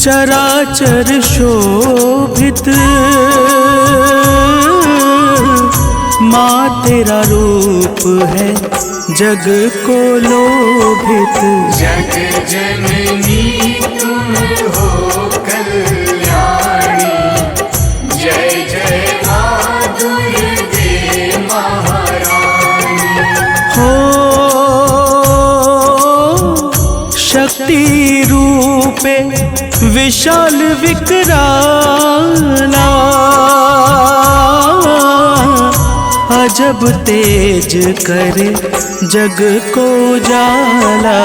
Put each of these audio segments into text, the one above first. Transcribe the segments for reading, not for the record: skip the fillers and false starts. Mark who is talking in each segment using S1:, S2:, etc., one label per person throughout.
S1: चराचर शोभित माँ तेरा रूप है जग को लोभित।
S2: जग जननी तुम हो कल्याणी, जय जय माँ दुर्गे महारानी।
S1: हो शक्ति रूपे विशाल विकराला, अजब तेज करे जग को जाला।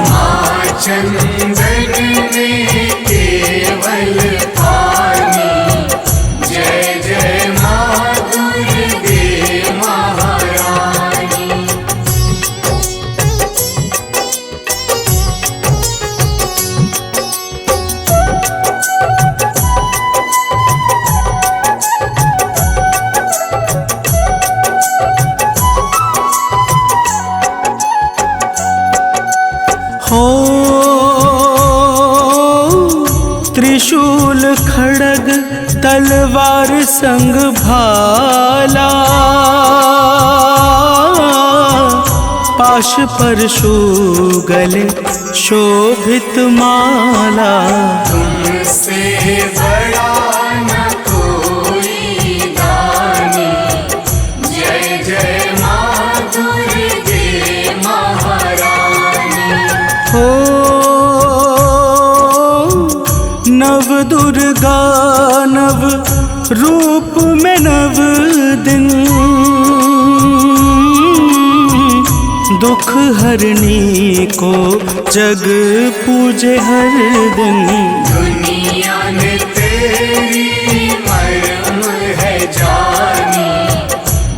S2: माँ चंदन में केवल पानी, जय जय माँ दुर्गे महारानी।
S1: हो त्रिशूल खड़ग तलवार संग भाला, पाश परशु गले शोभित माला।
S2: तुमसे बड़ा न कोई दानी, जय जय माँ दुर्गे महारानी।
S1: हो नव दुर्गा नव रूप में नव दिन, दुख हरनी को जग पूजे हर दिन।
S2: दुनिया ने तेरी मर्म है जानी,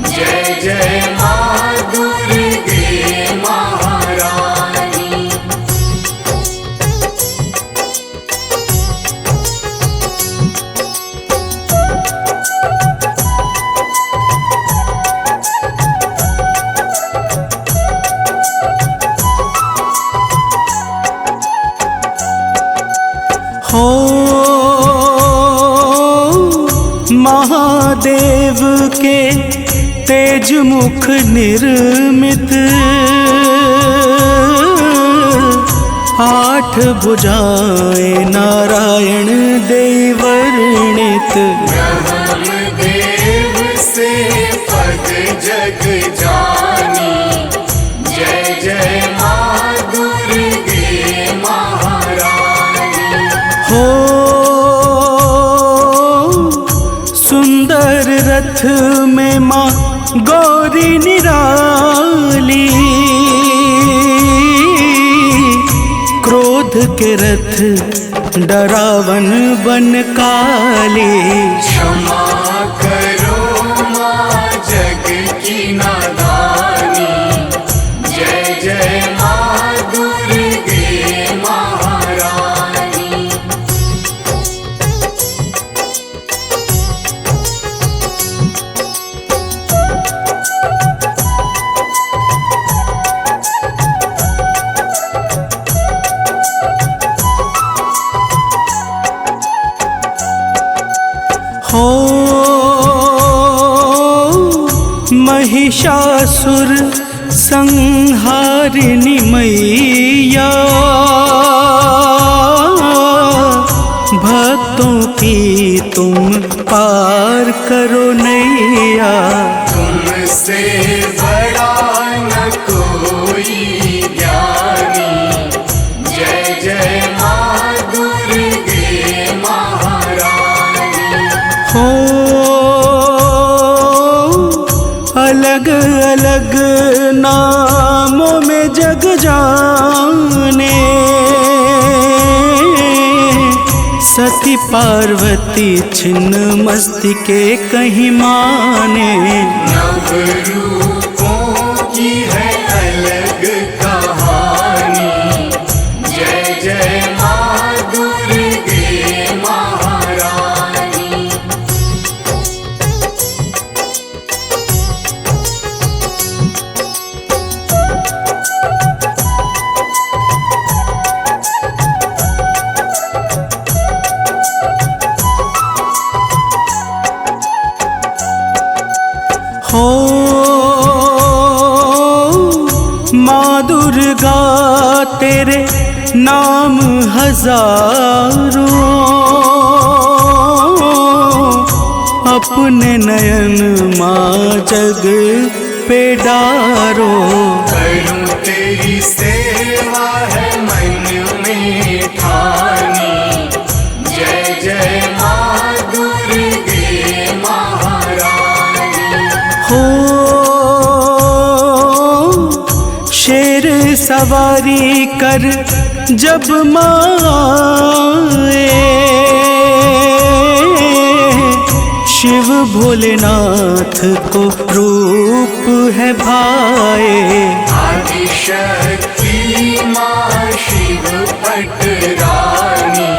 S2: जय जय माँ दुर्गे महारानी।
S1: हो महादेव के तेज मुख निर्मित, आठ भुजाएं नारायण देव वर्णित।
S2: ब्रह्मदेव से पद जग जानी, जय जय माँ दुर्गे महारानी।
S1: हो सुंदर रथ में माँ गौरी निराली, क्रोध के रथ डरावन बन काली।
S2: क्षमा करो माँ जग की नादानी, जय जय माँ दुर्गे महारानी।
S1: हो महिषासुर संहारिणी मैया, भक्तों की तुम पार करो नैया।
S2: तुमसे बड़ा न कोई ज्ञानी, जय जय माँ दुर्गे महारानी।
S1: हो अलग अलग नामों में जग जाने, सती पार्वती छिन्न मस्तिके कहीं माने।
S2: नव रूपों की है अलग कहानी, जय जय माँ दुर्गे महारानी।
S1: माँ दुर्गा तेरे नाम हजारों, अपने नयन माँ जग पे डारो।
S2: करूं तेरी सेवा है मन में ठानी, जय जय माँ दुर्गे महारानी।
S1: हो शेर सवारी कर जब माए, शिव भोलेनाथ को रूप है भाए।
S2: आदि शक्ति माँ शिव पटरानी,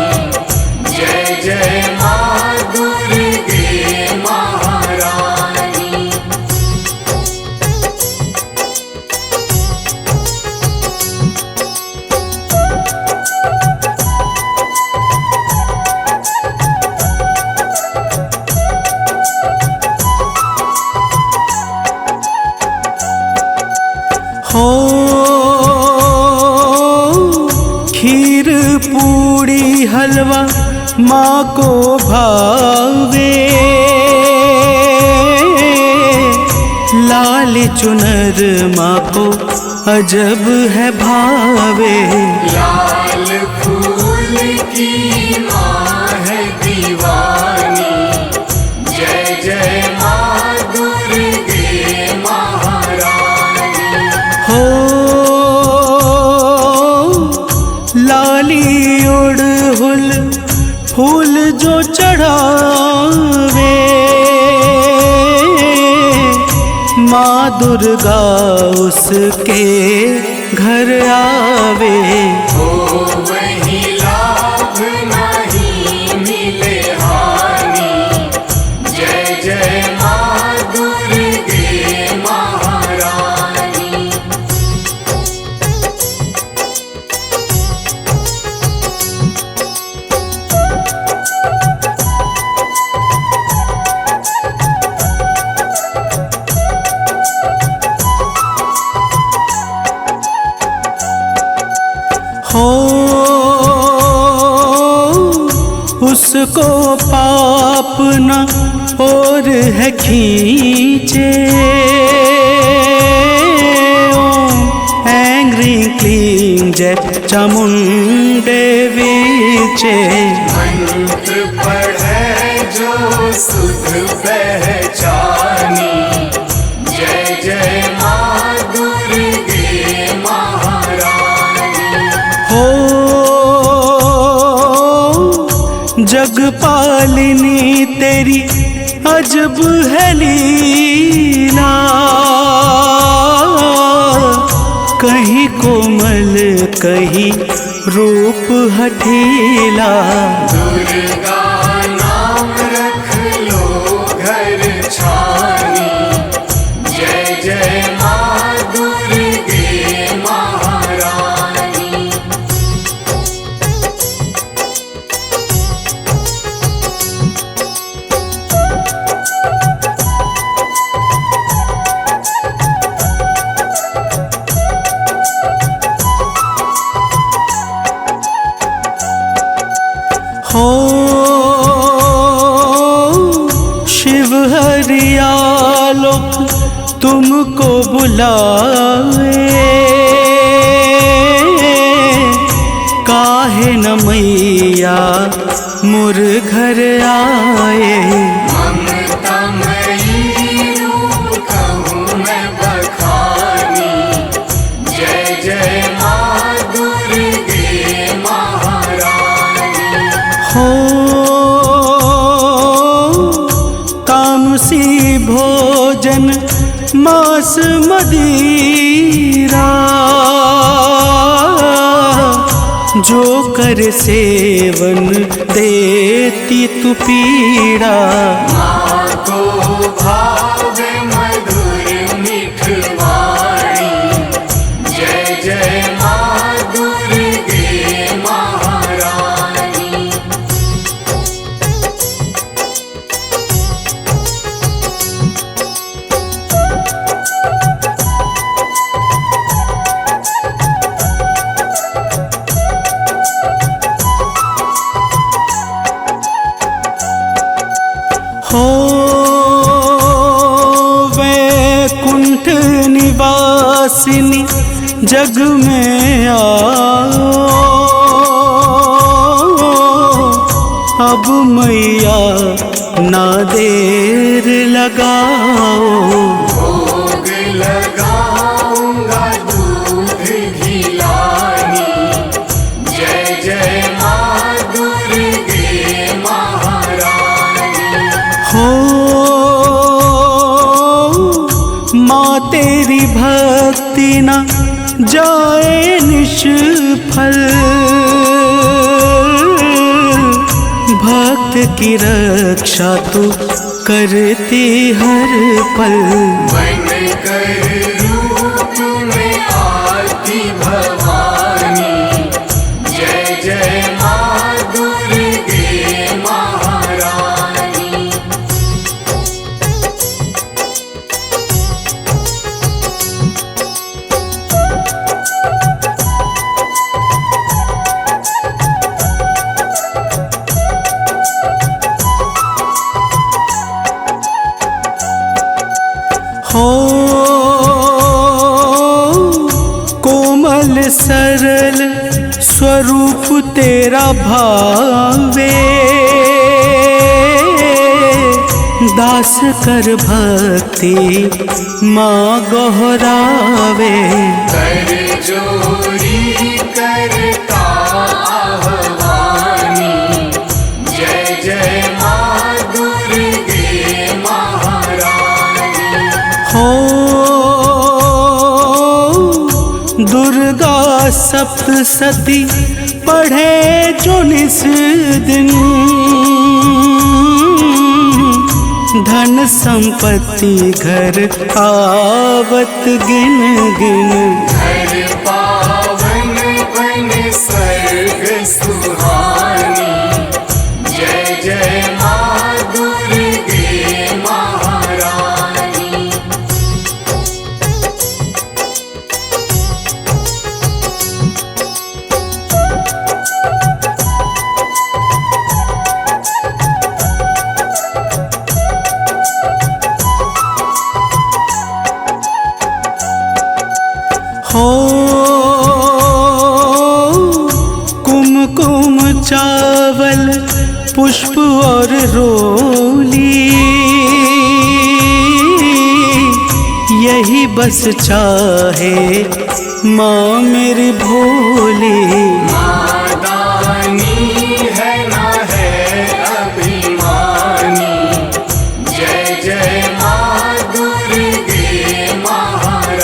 S2: जय जय माँ दुर्गे महारानी।
S1: हो खीर पूड़ी हलवा माँ को भावे, लाल चुनर माँ को अजब है भावे।
S2: लाल फूल की माँ है दीवानी, जय जय माँ दुर्गे महारानी।
S1: हो लाली उड़हुल फूल जो चढ़ावे, माँ दुर्गा उसके घर आवे।
S2: हो वही लाभ नहीं मिले हानि, जय जय माँ दुर्गे महारानी।
S1: हो उसको पाप न और है खींचे, एंग्री क्लीन जय चामुंडे विचे।
S2: मंत्र पढ़े जो सुध पहचानी, जय जय माँ दुर्गे महारानी।
S1: हो जगपालिनी तेरी अजब है लीला, कहीं कोमल कहीं रूप हठीला।
S2: दुर्गा नाम रख लो घर छानी, जय जय माँ दुर्गे महारानी।
S1: हो शिव हरियालोक तुमको बुलाए, काहे न मैया मुर घर आए।
S2: ममता मयी रूप कहूँ मैं बखानी, जय जय माँ दुर्गे महारानी।
S1: हो तामसी भोजन मांस मदिरा, जो कर सेवन देती तू पीड़ा।
S2: माँ को भावे मधुर मिठवाणी, जय जय माँ दुर्गे महारानी।
S1: हो वैकुंठ निवासिनी जग में आओ, अब मैया ना देर लगाओ।
S2: भोग लगाऊंगा दूध घिलानी, जय जय माँ दुर्गे महारानी।
S1: हो माँ तेरी भक्ति न जाए निष्फल, भक्त की रक्षा तू करती हर पल।
S2: बन कर रूप में आती भवानी, जय जय माँ दुर्गे महारानी।
S1: हो कोमल सरल स्वरूप तेरा भावे, दास कर भक्ति माँ गोहरावे।
S2: कर जोरी करता आह्वानी, जय जय माँ दुर्गे महारानी।
S1: हो दुर्गा सप्तशती पढ़े जो निस दिन, धन संपत्ति घर आवत गिन गिन।
S2: घर पावन बन स्वर्ग सुहानी, जय जय माँ दुर्गे महारानी।
S1: हो कुमकुम चावल पुष्प और रोली, यही बस चाहे माँ मेरी भोली।
S2: माँ दानी है ना है अभिमानी, जय जय माँ दुर्गे महारानी।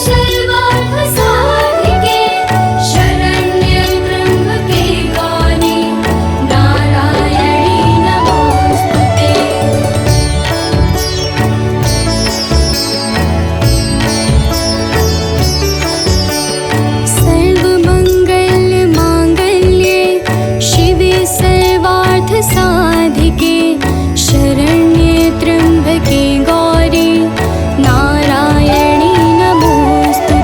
S3: सर्वार्थ साधिके शरण्ये त्र्यंबके गौरी नारायणी नमोस्तुते। सर्वमंगल मांगल्ये शिवे सर्वार्थ साधिके शरण्ये त्र्यंबके गौरी नारायणी नमोस्तुते।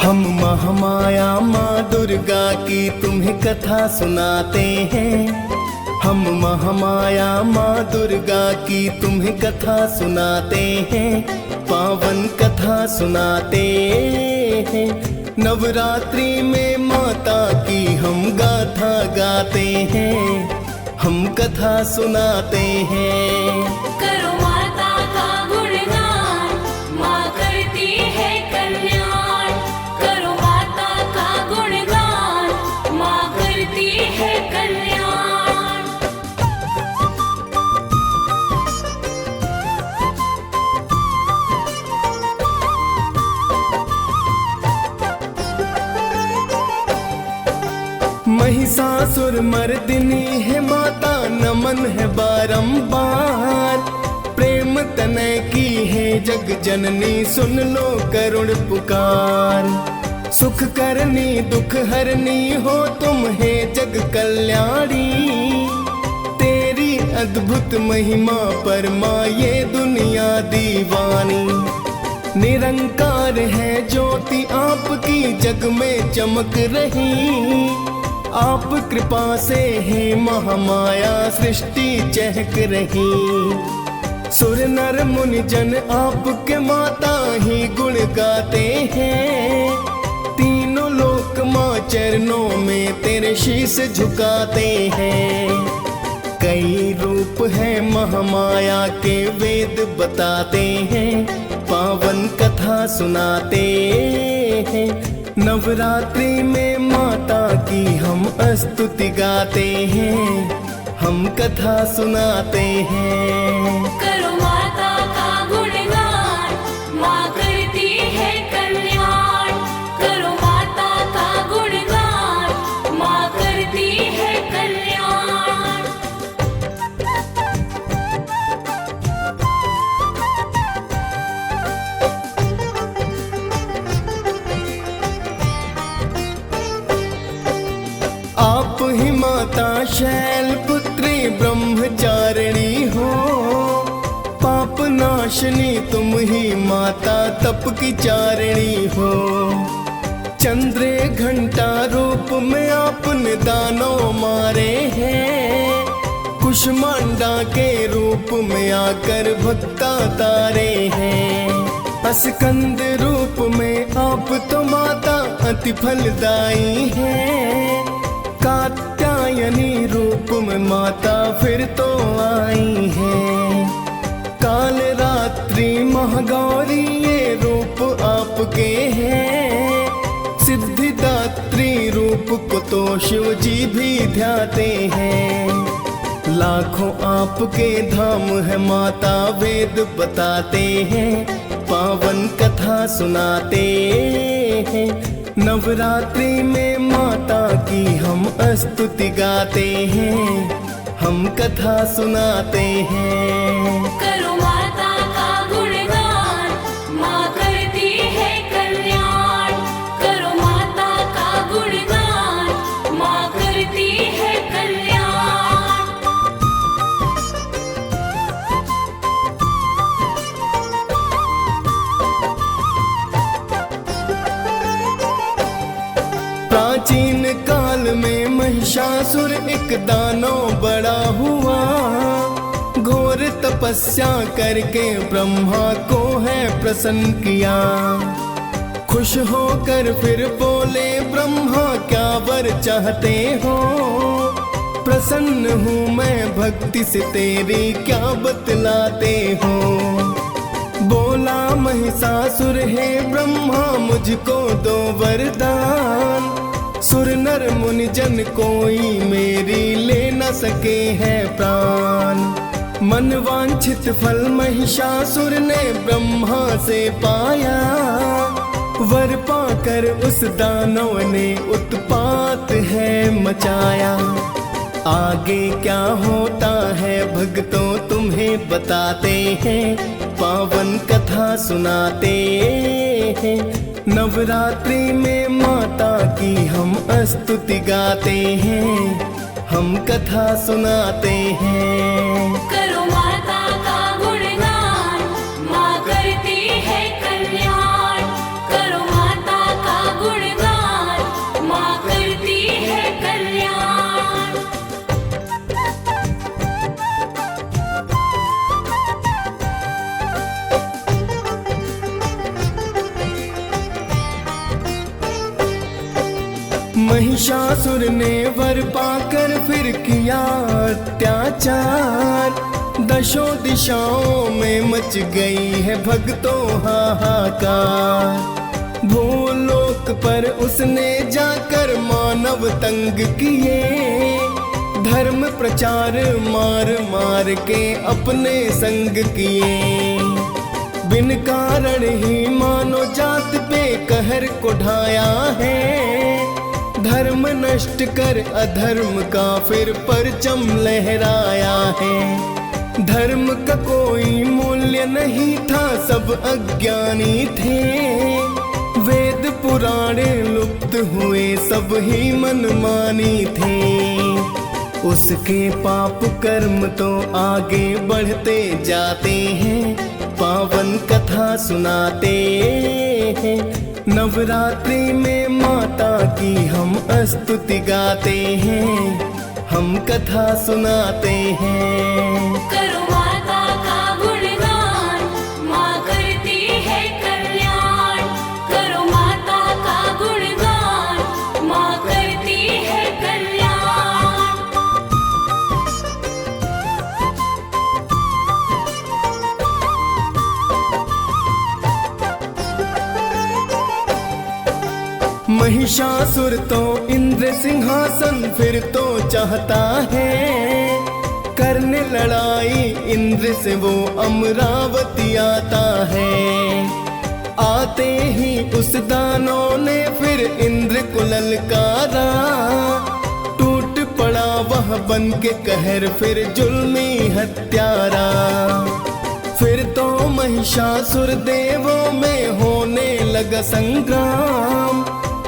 S1: हम महामाया माँ दुर्गा की तुम्हें कथा सुनाते हैं। हम महामाया माँ दुर्गा की तुम्हें कथा सुनाते हैं, पावन कथा सुनाते हैं। नवरात्रि में माता की हम गाथा गाते हैं, हम कथा सुनाते हैं।
S3: करो माता का गुणगान, माँ करती है कल्याण। करो माता का गुणगान, माँ करती है कल्याण।
S1: महिषासुर मर्दिनी है माता, नमन है बारंबार। प्रेम तनय की है जग जननी, सुन लो करुण पुकार। सुख करनी दुख हरनी हो तुम है जग कल्याणी। तेरी अद्भुत महिमा परमा ये दुनिया दीवानी। निरंकार है ज्योति आपकी जग में चमक रही। आप कृपा से है महामाया सृष्टि चहक रही। सुर नर मुनि जन आपके माता ही गुण गाते हैं। तीनों लोक माँ चरणों में तेरे शीश झुकाते हैं। कई रूप है महामाया के वेद बताते हैं, पावन कथा सुनाते हैं। नवरात्रि में माता की हम स्तुति गाते हैं, हम कथा सुनाते हैं।
S3: करो माता का गुणगान, माँ करती है कल्याण। करो माता का गुणगान, माँ करती है कल्याण।
S1: आप ही माता शैलपुत्री ब्रह्मचारिणी हो। पाप नाशनी तुम ही माता तप की चारिणी हो। चंद्रे घंटा रूप में आपने दानव मारे हैं। कुष्मांडा के रूप में आकर भक्ता तारे हैं। स्कंद रूप में आप तो माता अति फलदायी है। कात्यायनी रूप में माता फिर तो आई है। काल रात्रि महागौरी ये रूप आपके हैं। सिद्धिदात्री रूप को तो शिव जी भी ध्याते हैं। लाखों आपके धाम है माता वेद बताते हैं, पावन कथा सुनाते हैं। नवरात्रि में माता की हम स्तुति गाते हैं, हम कथा सुनाते हैं।
S3: करो माता का गुणगान, माँ करती है कल्याण। करो माता का गुणगान, माँ करती है कल्याण।
S1: प्राचीन काल में महिषासुर एक दानव बड़ा हुआ। घोर तपस्या करके ब्रह्मा को है प्रसन्न किया। खुश होकर फिर बोले ब्रह्मा क्या वर चाहते हो। प्रसन्न हूँ मैं भक्ति से तेरी क्या बतलाते हो। बोला महिषासुर है ब्रह्मा मुझको दो वरदान। सुर नर मुनि जन कोई मेरी ले न सके है प्राण। मन वांछित फल महिषासुर ने ब्रह्मा से पाया। वर पाकर उस दानव ने उत्पात है मचाया। आगे क्या होता है भक्तों तुम्हें बताते हैं, पावन कथा सुनाते हैं। नवरात्रि में माता की हम स्तुति गाते हैं, हम कथा सुनाते हैं।
S3: करो माता का गुणगान, माँ करती है कल्याण। करो माता का
S4: महिषासुर ने वर पाकर फिर किया अत्याचार, दशों दिशाओं में मच गई है भक्तों हाहाकार। भूलोक पर उसने जाकर मानव तंग किए, धर्म प्रचार मार मार के अपने संग किए। बिन कारण ही मानो जात पे कहर को ढाया है, धर्म नष्ट कर अधर्म का फिर परचम लहराया है। धर्म का कोई मूल्य नहीं था, सब अज्ञानी थे, वेद पुराण लुप्त हुए सब ही मनमानी थे। उसके पाप कर्म तो आगे बढ़ते जाते हैं, पावन कथा सुनाते हैं। नवरात्रि में माता की हम स्तुति गाते हैं, हम कथा सुनाते हैं।
S3: करो माता का गुणगान, माँ करती है कल्याण। करो माता का गुणगान, माँ करती है कल्याण।
S4: महिषासुर तो इंद्र सिंहासन फिर तो चाहता है, करने लड़ाई इंद्र से वो अमरावती आता है। आते ही उस दानों ने फिर इंद्र को ललकारा, टूट पड़ा वह बन के कहर फिर जुल्मी हत्यारा। फिर तो महिषासुर देवों में होने लगा संग्राम,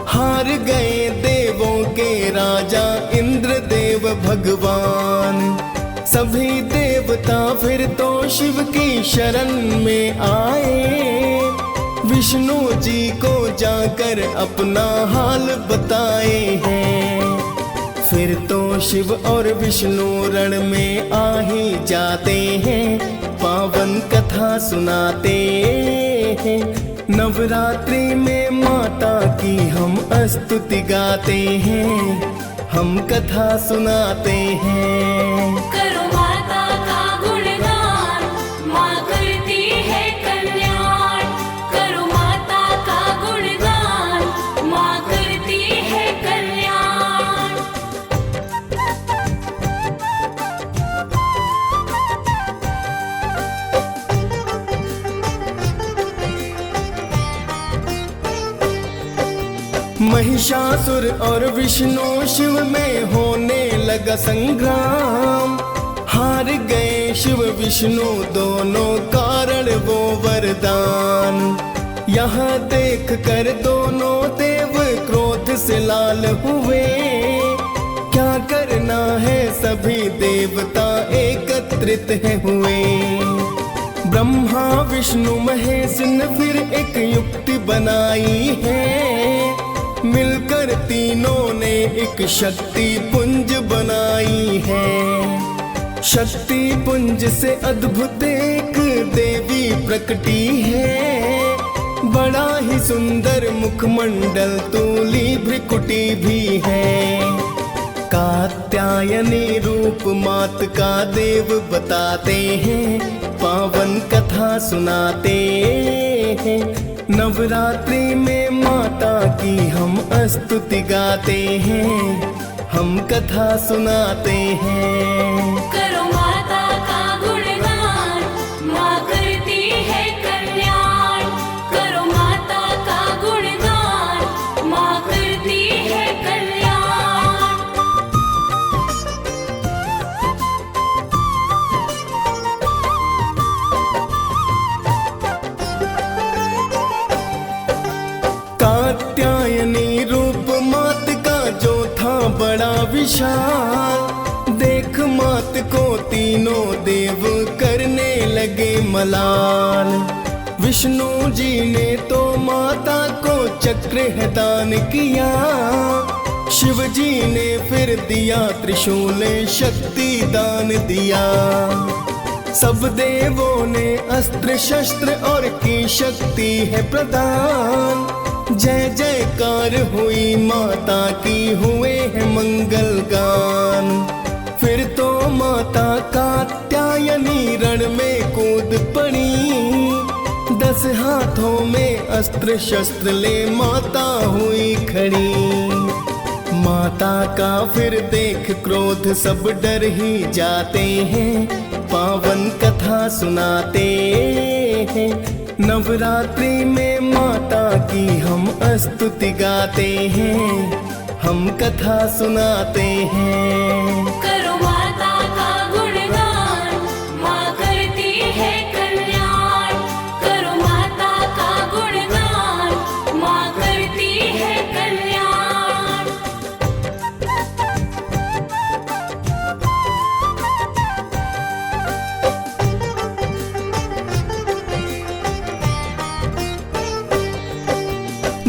S4: हार गए देवों के राजा इंद्र देव भगवान। सभी देवता फिर तो शिव की शरण में आए, विष्णु जी को जाकर अपना हाल बताए हैं। फिर तो शिव और विष्णु रण में आ ही जाते हैं, पावन कथा सुनाते हैं। नवरात्रि में माता की हम स्तुति गाते हैं, हम कथा सुनाते हैं।
S3: करो माता का गुणगान, माँ करती है कल्याण। करो माता का गुणगान, माँ करती है कल्याण।
S4: महिषासुर और विष्णु शिव में होने लगा संग्राम, हार गए शिव विष्णु दोनों कारण वो वरदान। यहाँ देख कर दोनों देव क्रोध से लाल हुए, क्या करना है सभी देवता एकत्रित है हुए। ब्रह्मा विष्णु महेश ने फिर एक युक्ति बनाई है, मिलकर तीनों ने एक शक्ति पुंज बनाई है। शक्ति पुंज से अद्भुत एक देवी प्रकटी है, बड़ा ही सुंदर मुखमंडल तूली भ्रिकुटी भी है। कात्यायनी रूप मात का देव बताते हैं, पावन कथा सुनाते हैं। नवरात्रि में माता की हम स्तुति गाते हैं, हम कथा सुनाते हैं।
S3: करो माता का गुणगान, माँ करती है कल्याण। करो माता का गुणगान, माँ करती है कल्याण।
S4: कात्यायनी रूप मात का जो था बड़ा विशाल, देख मात को तीनों देव करने लगे मलाल। विष्णु जी ने तो माता को चक्र है दान किया, शिव जी ने फिर दिया त्रिशूल शक्ति दान दिया। सब देवों ने अस्त्र शस्त्र और की शक्ति है प्रदान, जय जयकार पर हुई माता की हुए हैं मंगल गान। फिर तो माता कात्यायनी रण में कूद पड़ी, 10 हाथों में अस्त्र शस्त्र ले माता हुई खड़ी। माता का फिर देख क्रोध सब डर ही जाते हैं, पावन कथा सुनाते हैं। नवरात्रि में माता की हम स्तुति गाते हैं, हम कथा सुनाते हैं।
S3: करो माता का गुणगान, माँ करती है कल्याण। करो माता का गुणगान, माँ करती है कल्याण।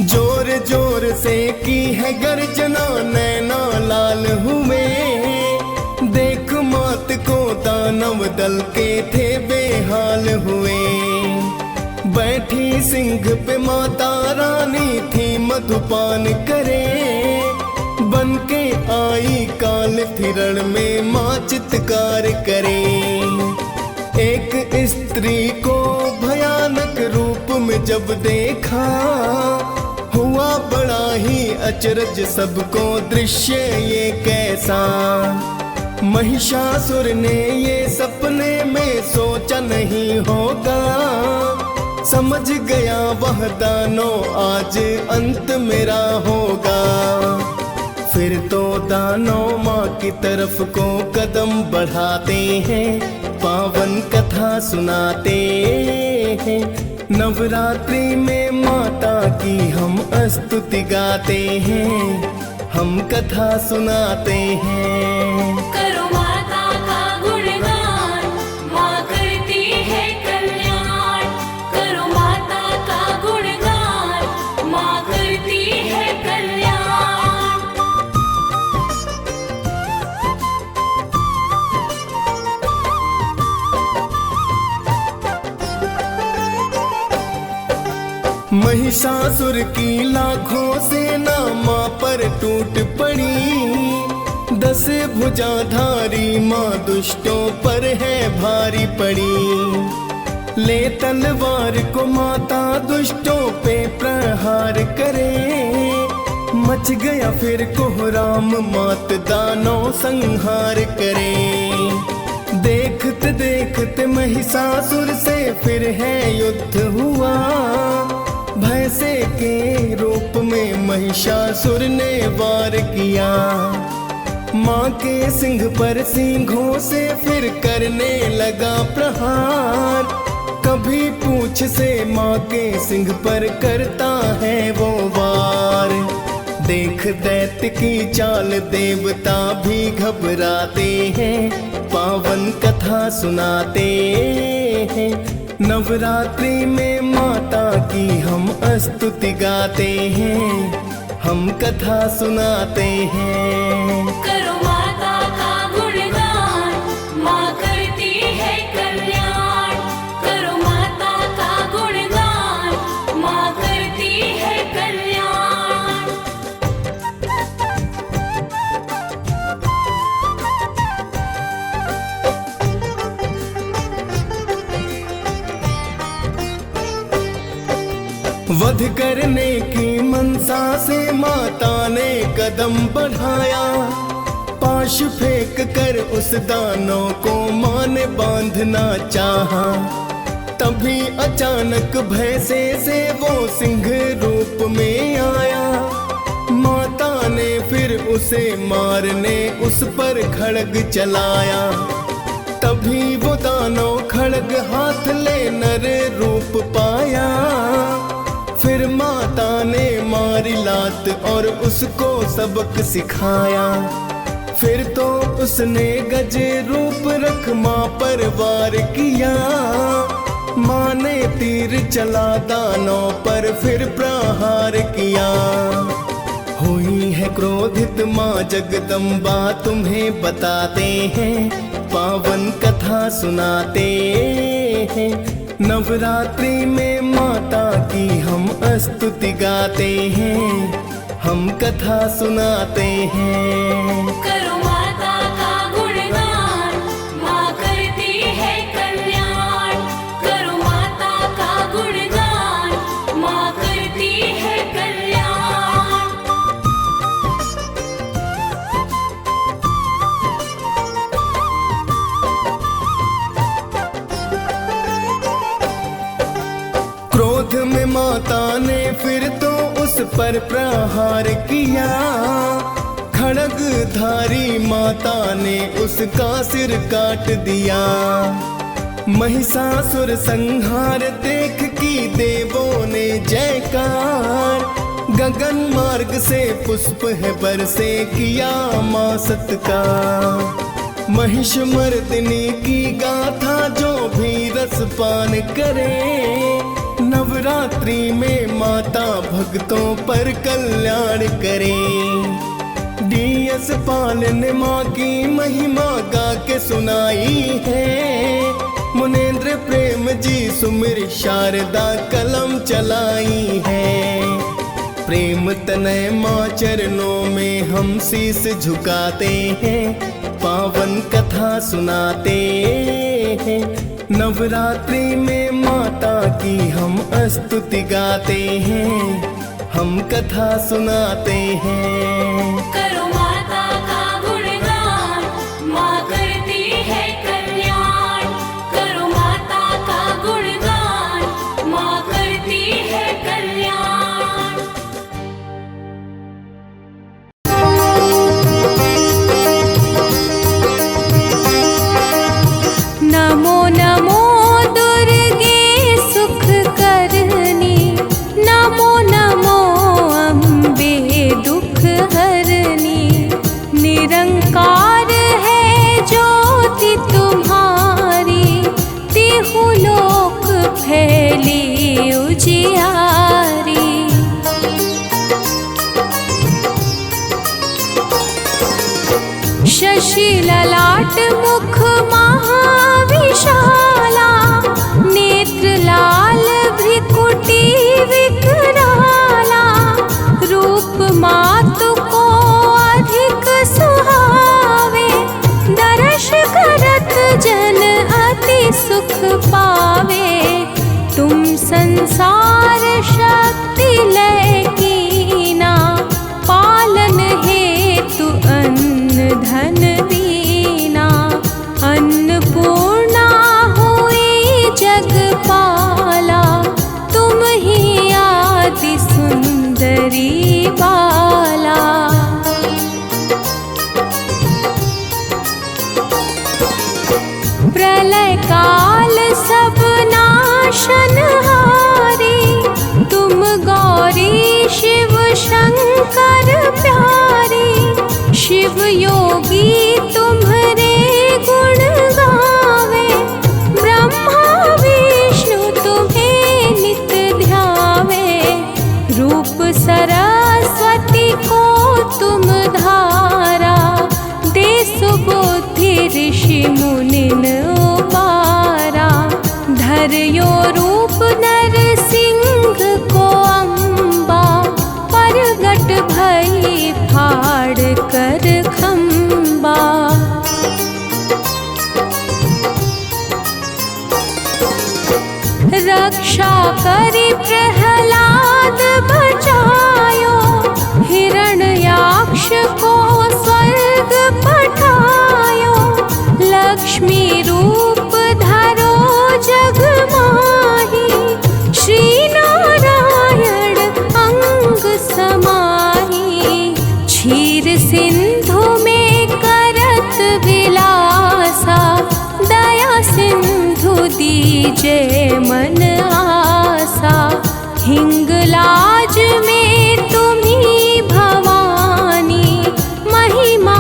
S4: जोर जोर से की है गर्जना, नैना लाल हुए। देख मात को दानव दल के थे बेहाल हुए। बैठी सिंह पे माता रानी थी मधुपान करे, बन के आई काल थिरण में माँ चित्कार करे। एक स्त्री को भयानक रूप में जब देखा, हुआ बड़ा ही अचरज सबको दृश्य ये कैसा। महिषासुर ने ये सपने में सोचा नहीं होगा, समझ गया वह दानव आज अंत मेरा होगा। फिर तो दानव माँ की तरफ को कदम बढ़ाते हैं, पावन कथा सुनाते हैं। नवरात्रि में माता की हम स्तुति गाते हैं, हम कथा सुनाते हैं।
S3: करो माता का गुणगान, माँ करती है कल्याण। करो माता का गुणगान, माँ करती है कल्याण।
S4: महिषासुर की लाखों सेना माँ पर टूट पड़ी, 10 भुजाधारी माँ दुष्टों पर है भारी पड़ी। ले तलवार को माता दुष्टों पे प्रहार करे, मच गया फिर कोहराम मात दानव संहार करे। देखते देखते महिषासुर से फिर है युद्ध हुआ, भैंसे के रूप में महिषासुर ने वार किया। माँ के सिंह पर सिंहों से फिर करने लगा प्रहार, कभी पूंछ से माँ के सिंह पर करता है वो वार। देख दैत्य की चाल देवता भी घबराते हैं, पावन कथा सुनाते हैं। नवरात्रि में माता की हम स्तुति गाते हैं, हम कथा सुनाते हैं।
S3: करो माता का गुणगान, माँ करती है कल्याण। करो माता का गुणगान, माँ करती है कल्याण।
S4: वध करने की मनसा से माता ने कदम बढ़ाया, पाश फेंक कर उस दानव को माँ ने बांधना चाहा। तभी अचानक भैंसे से वो सिंह रूप में आया, माता ने फिर उसे मारने उस पर खड्ग चलाया। तभी वो दानव खड्ग हाथ ले नर रूप पाया, फिर माता ने मारी लात और उसको सबक सिखाया। फिर तो उसने गज रूप रख माँ पर वार किया, माँ ने तीर चला दानव पर फिर प्रहार किया। हुई है क्रोधित माँ जगदम्बा तुम्हें बताते हैं, पावन कथा सुनाते हैं। नवरात्रि में माता की हम स्तुति गाते हैं, हम कथा सुनाते हैं।
S3: करो माता का गुणगान, माँ करती है कल्याण। करो माता का गुणगान, माँ करती है कल्याण।
S4: क्रोध में माता ने फिर तो उस पर प्रहार किया। खड्गधारी माता ने उसका सिर काट दिया। महिषासुर संहार देख की देवों ने जयकार। गगन मार्ग से पुष्प है बरसे किया माँ सत्कार। महिष मर्दिनी की गाथा जो भी रसपान करे। नवरात्रि में माता भक्तों पर कल्याण करे। डीएस पाल ने माँ की महिमा गा के सुनाई है। मुनेंद्र प्रेम जी सुमिर शारदा कलम चलाई है। प्रेम तनय माँ चरणों में हम शीस झुकाते हैं। पावन कथा सुनाते हैं। नवरात्रि में माता की हम स्तुति गाते हैं। हम कथा सुनाते हैं।
S3: करो माता का गुणगान, माँ करती है कल्याण। करो माता का गुणगान, माँ करती है कल्याण। नमो नमो दुर्गे सुख करनी। नमो नमो अम्बे दुख हरनी। निरंकार है ज्योति तुम्हारी। तिहु लोक फैली उजियारी। शशि ललाट मुख महाविशाला। नेत्र लाल भ्रिकुटी विकराला। रूप मातु को अधिक सुहावे। दर्श करत जन अति सुख पावे। तुम संसार शक्ति लय कीना। पालन हेतु अन्न धन दीना। अन्नपूर्णा हुई जगपाला। तुम ही आदि सुंदरी बाला। प्रलय काल सब नाशनहारी। तुम गौरी शिव शंकर प्यारी। शिव योगी तुम्हारे गुण गावे। ब्रह्मा विष्णु तुम्हें नित ध्यावे। रूप सरस्वती को तुम धारा। दे सुबुद्धि ऋषि मुनिन उबारा। धर्यो रूप नर सिंह को अम्बा। परगट भई फाड़ कर खम्बा। रक्षा करी प्रहलाद बचायो। हिरण्याक्ष को स्वर्ग पठायो। लक्ष्मी रूप धरो जग माही। श्री नारायण अंग समाही। क्षीर सिंधु में करत विलासा। दया सिंधु दीजे मन आसा। हिंगलाज में तुम्ही भवानी। महिमा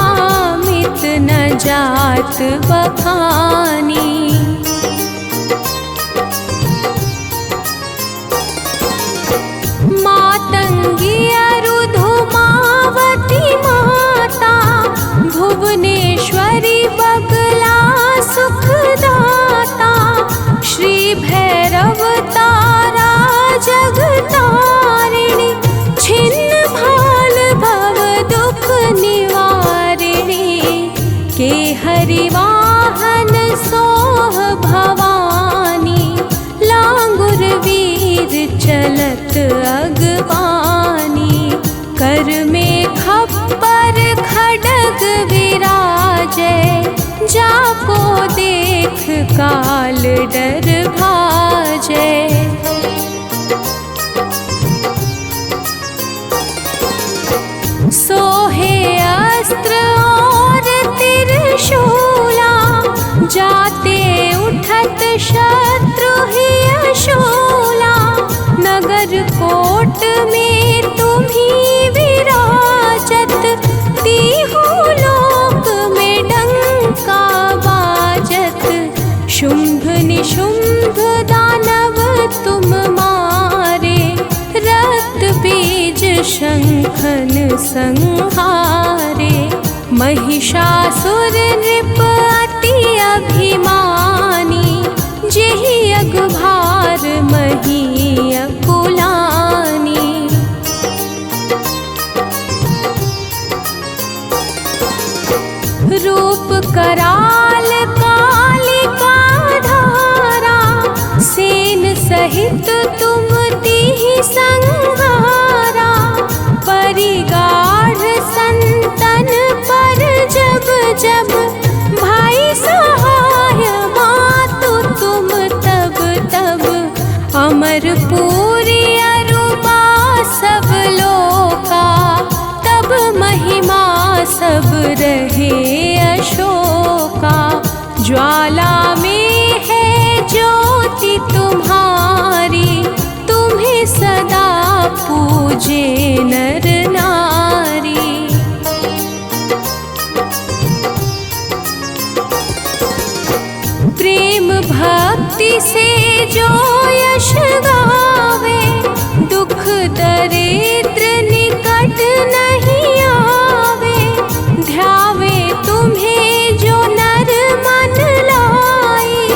S3: मित न जात बखानी। मातंगी अरुधुमावती माता। भुवनेश्वरी बगला सुखदाता। श्री भैरव तारा जगतारिणी। छिन्न भाल विराजे, जाको देख काल डर भाजे। सोहे अस्त्र और त्रिशूला, जाते उठत शत्रु ही अशूला। नगर कोट में तुम्ही विराजत, तीहू लोक में डंका बाजत। शुंभ निशुंभ दानव तुम मारे, रक्त बीज शंखन संहारे। महिषासुर नृप अति अभिमानी, जेहि अगभार मही अकुलानी। रूप कराल कालिका धारा, सेन सहित तुम तिहि संहारा। परिगाढ़ संतन पर जब जब, भाई सहाय मातु तुम तब तब। अमरपुरी अरुपा सब लोका, तब महिमा सब रहे अशोका। ज्वाला में है ज्योति तुम्हारी, तुम्हें सदा पूजे नर नारी। प्रेम भक्ति से जो यश गावे, दुख दरिद्र निकट नहीं आवे। ध्यावे तुम्हें जो नर मन लाई,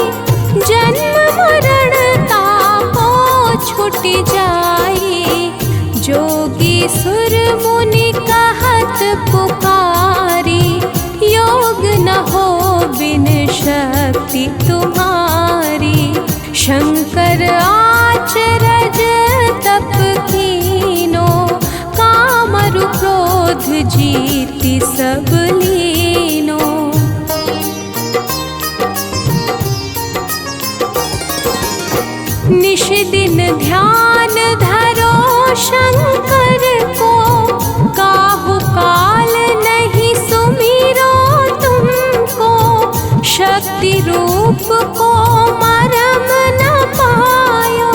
S3: जन्म मरण ताको छुट जाई। जोगी सुर मुनि कहत पुकारी, योग न हो बिन शक्ति तुम्हारी। शंकर आचरज तप कीनो, कामरु क्रोध जीति सब लीनो। निश दिन ध्यान धरो शंकर को, काहु काल नहीं सुमिरो तुमको। शक्ति रूप को मरम न पायो,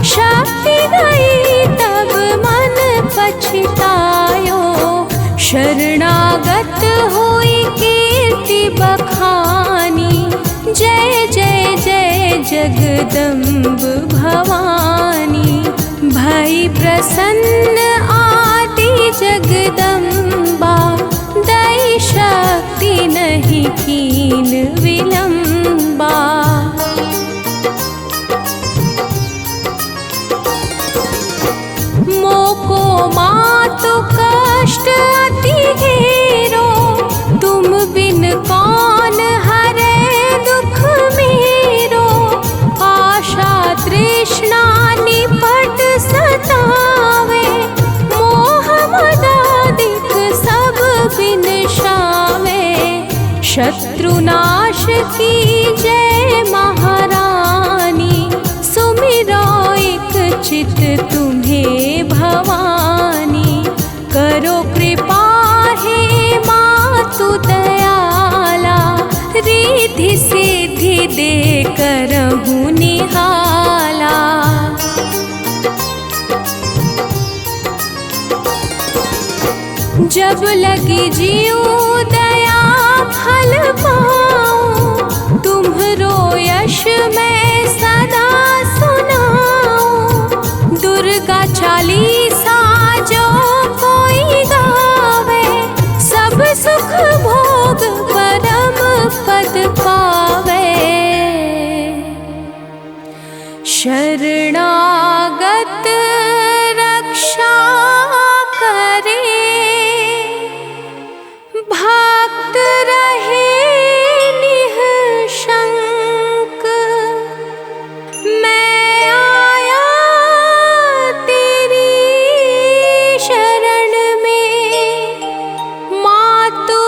S3: शक्ति गई तब मन पछतायो। शरणागत हुई कीर्ति बखानी, जय जय जय जगदम्ब भवानी। भई प्रसन्न आदि जगदम्बा, दई शक्ति नहीं कीन विलंबा। मोको मातु कष्ट अति घेरो, तुम बिन कौन हरे दुख मेरो। आशा तृष्णा निपट सतावे, मोह मदादिक सब बिनशावे। शत्रुनाश की जय महारानी, सुमिरो एक चित तुम्हें भवानी। करो कृपा हे मातु दयाला, रिद्धि सिद्धि दे करहु निहाला। जब लगी जीव दया फल पाऊं, तुम्हरो यश मैं सदा सुनाऊं। दुर्गा चालीसा जो कोई गावे, सब सुख भोग परम पद पावे। शरणागत रक्षा करे, भक्त रहे निःशंक। मैं आया तेरी शरण में, मातु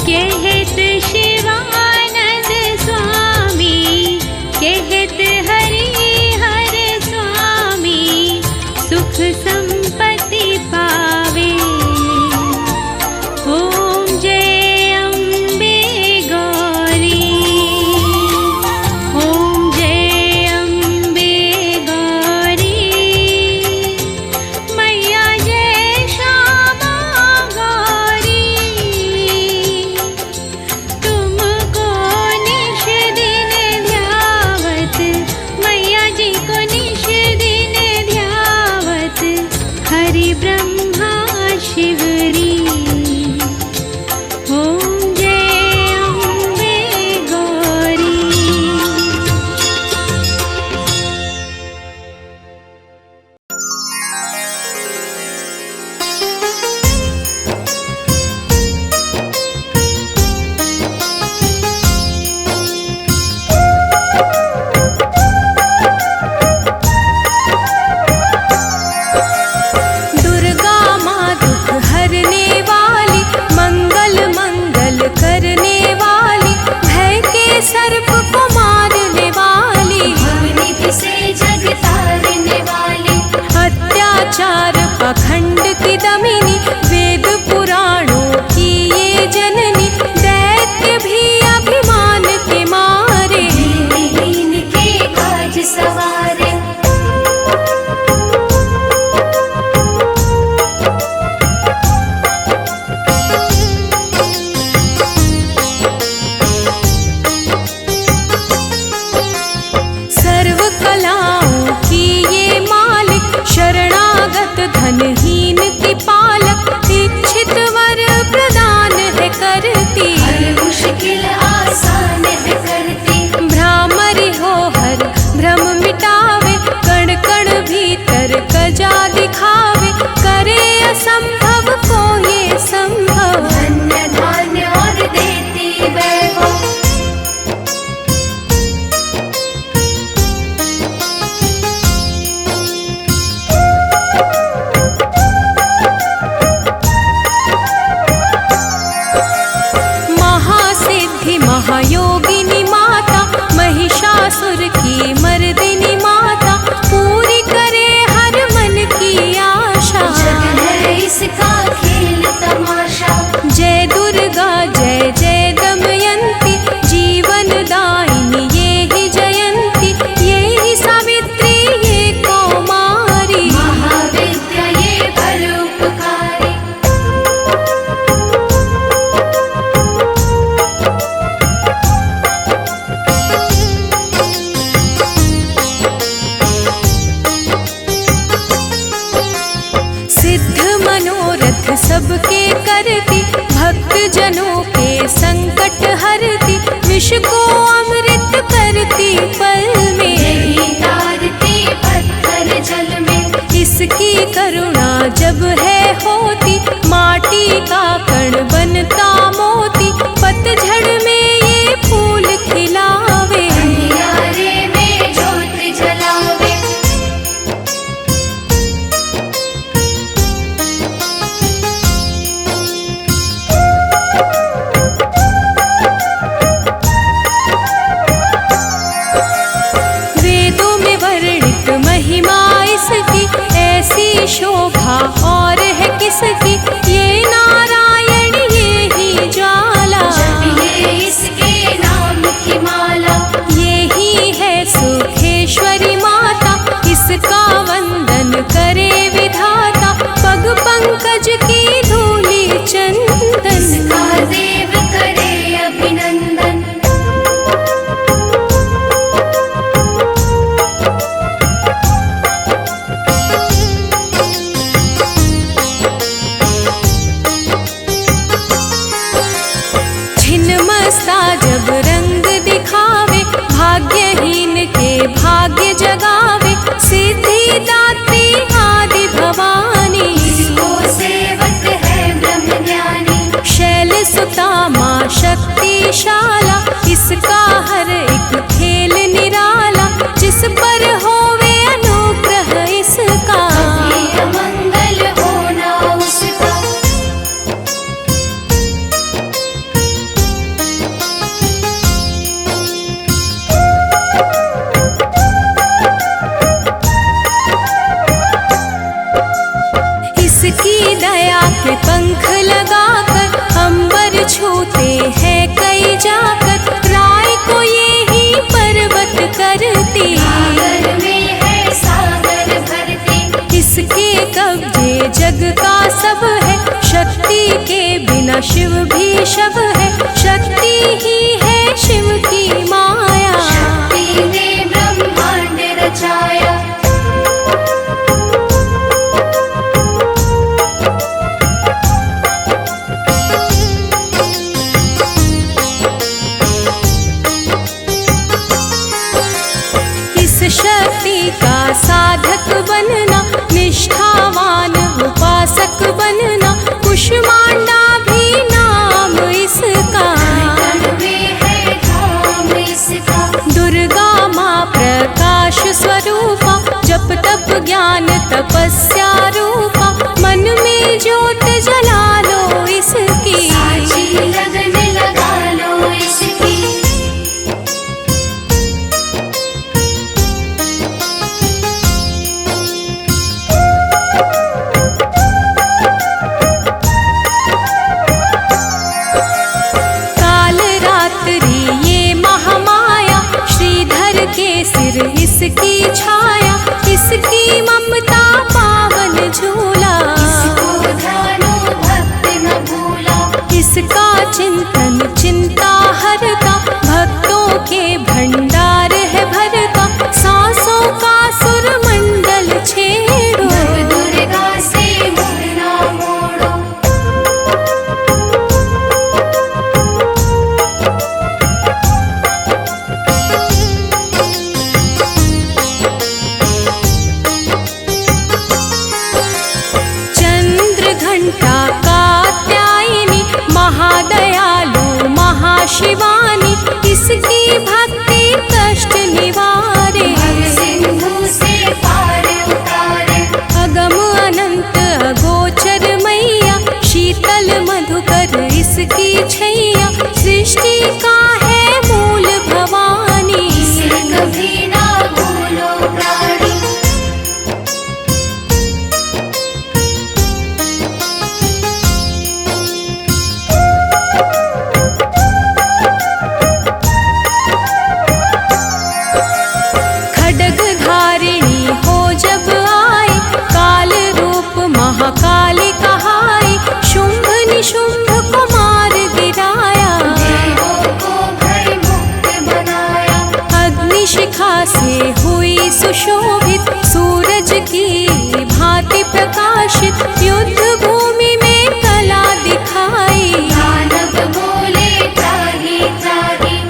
S3: कहत शिवानंद स्वामी, कहत हरि हर स्वामी, सुख संपत्ति पावे। ओम जय अम्बे गौरी, ओम जय अम्बे गौरी, मैया जय श्यामा गौरी। तुमको निश दिन ध्यावत, मैया जी को निश दिन ध्यावत, हरि ब्रह्मा शिवरी। ओम जय अम्बे गौरी। दुर्गा माँ दुख हरने वाली, मंगल मंगल करने वाली, भय के सर्प को मारने वाली,
S5: भवनिधि से जग तारने वाली,
S3: अत्याचार पाखंड की दमिनी, वेद पुराणों की ये जननी, दैत्य भी अभिमान के मारे,
S5: दीनहीन के काज सवारे।
S3: सर्व कलाओं की ये मालिक, शरणागत धनहीन की पालक, इच्छित वर प्रदान है करती,
S5: हर मुश्किल आसान है करती,
S3: भ्रामरी हो हर भ्रम मिटावे, कण कण भीतर कजा दिखावे, करे असंभव को ये संभव,
S5: धन्य धान्य और देती वैभव।
S3: महासिद्धि महायोगिनी माता, महिषासुर की मर्दिनी माता, पूरी करे हर मन की आशा।
S5: जग है इसका खेल तमाशा,
S3: जय दुर्गा जय जय दमयंती, जीवन दायिनी ये ही जयंती, ये ही सावित्री ये कौमारी,
S5: महाविद्या ये परोपकारी।
S3: सिद्ध मनोरथ सबके करती, भक्त जनों के संकट हरती, विष को अमृत करती पल में,
S5: यही तारती पत्थर जल में,
S3: इसकी करुणा जब है होती, माटी का कण बनता मोती, पतझड़ में ये फूल खिलावे,
S5: अंधियारे में ज्योत जलावे।
S3: वेदों में वर्णित महिमा इसकी, ऐसी शोभा और है किसकी, ये नारायण ये ही ज्वाला,
S5: जपिए इसके नाम की माला,
S3: ये ही है सुखेश्वरी माता, इसका वंदन करे विधाता, पग पंकज की धूली चंदन,
S5: इसका देव करे अभिनंदन।
S3: छिन्नमस्ता जब रंग दिखावे, भाग्यहीन के भाग्य जगावे, सिद्धिदात्री आदि भवानी,
S5: इसको सेवक है ब्रह्म ज्ञानी,
S3: शैल सुता माँ शक्तिशाला, इसका हर एक खेल निराला, जिस पर होवे अनुग्रह इसका,
S5: कभी अमंगल होना उसका।
S3: पूछते हैं कई जाकर, राय को ये ही पर्वत करती।
S5: सागर में है सागर भरती,
S3: इसके कब्जे जग का सब है, शक्ति के बिना शिव भी शव है। शक्ति ही है शिव की माया,
S5: शक्ति ने ब्रह्मांड रचाया।
S3: इस शक्ति का साधक बनना, निष्ठावान उपासक बनना, कुष्मांडा भी नाम इसका।
S5: कण में है धाम इसका,
S3: दुर्गा माँ प्रकाश स्वरूपा, जप तप ज्ञान तपस्या रूपा, मन में ज्योत जला लो इसकी।
S5: साची लगन लगा लो इसकी।
S3: काल रात्रि ये महामाया, श्रीधर के सिर इसकी छाया, इसकी ममता पावन झूला।
S5: इसको ध्यानो भक्त न भूला,
S3: इसका चिंतन चिंता हरता, भक्तों के भंडार है भरता। सांसों का सुर मंडल छेड़ो,
S5: नव दुर्गा से मुँह ना मोड़ो।
S3: चंद्र घंटा कात्यायनी, महादयालु महाशिवानी, इसकी भक्ति कष्ट निवारे।
S5: भव सिंधु से पार उतारे,
S3: अगम अनंत अगोचर मैया, शीतल मधुकर इसकी छैया। सृष्टि का है मूल भवानी,
S5: इसे कभी ना भूलो प्राणी।
S3: खड्ग धारिणी हो जब आए, काल रूप महाकाली कहाई। शुंभ निशुंभ को मार गिराया,
S5: देवों को भय मुक्त बनाया।
S3: अग्निशिखा से हुई सुशोभित, सूरज की भांति प्रकाशित। युद्ध भूमि में कला दिखाई,
S5: दानव बोले त्राहि त्राहि।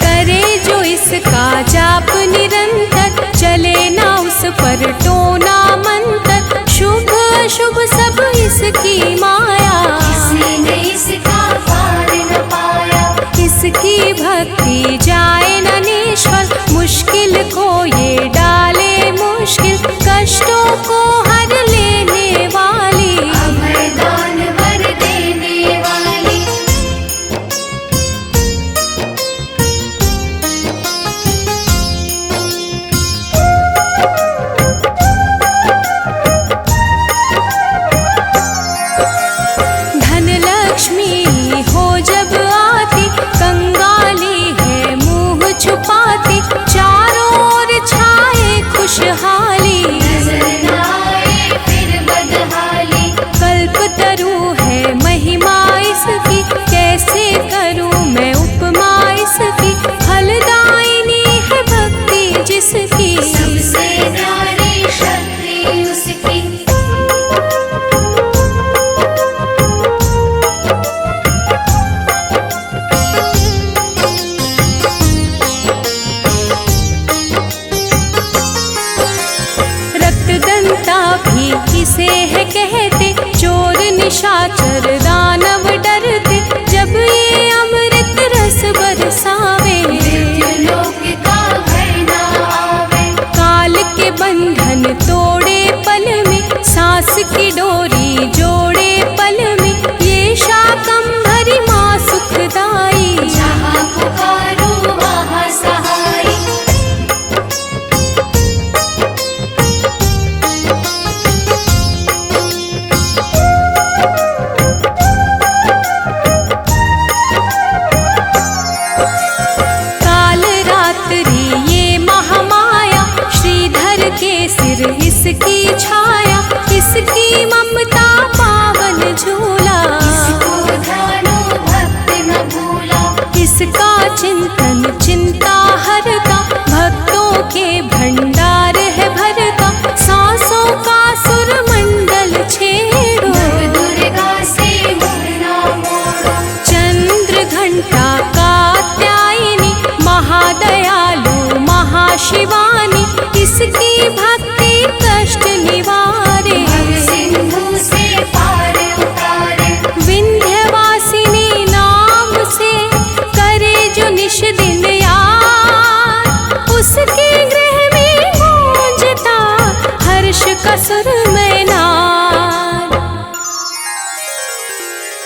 S3: करे जो इसका जाप निरंतर, चले ना उस पर टोना मंत्र। शुभ अशुभ सब इसकी माया,
S5: किसी ने इसका पार न पाया।
S3: इसकी भक्ति जाए न निष्फल, मुश्किल को ये डाले मुश्किल। कष्टों को हर लेने वाली,
S5: अभय दान वर देने वाली।
S3: धन लक्ष्मी हो जब आती, कंगाली है मुंह छुपाती। चारों ओर छाए खुशहाली,
S5: नजर न आए फिर बदहाली।
S3: कल्पतरु है महिमा इसकी, कैसे करूं मैं उपमा इसकी। फलदायिनी है भक्ति जिसकी,
S5: सबसे न्यारी शक्ति उसकी।
S3: रक्तदंता भी किसे है कहते, चोर निशाचर दानव डरते। जब ये अमृत रस बरसावे,
S5: मृत्युलोक का भय न आवे।
S3: काल के बंधन तोड़े पल में, सांस की डोरी जोड़े पल में। ये शाकंभरी माँ सुखदाई,
S5: जहाँ पुकार
S3: चिंतन चिंता हरता, भक्तों के भंडार है भरता, सांसों का सुरमंडल छेड़ो।
S5: दुर्गा से मुँह ना मोड़ो,
S3: चंद्र घंटा कात्यायनी, महादयालु महाशिवानी, इसकी भक्ति कष्ट निवारे।
S5: सिंधु से पार उतारे,
S3: विंध्यवासिनी नाम से करे जो निश दिन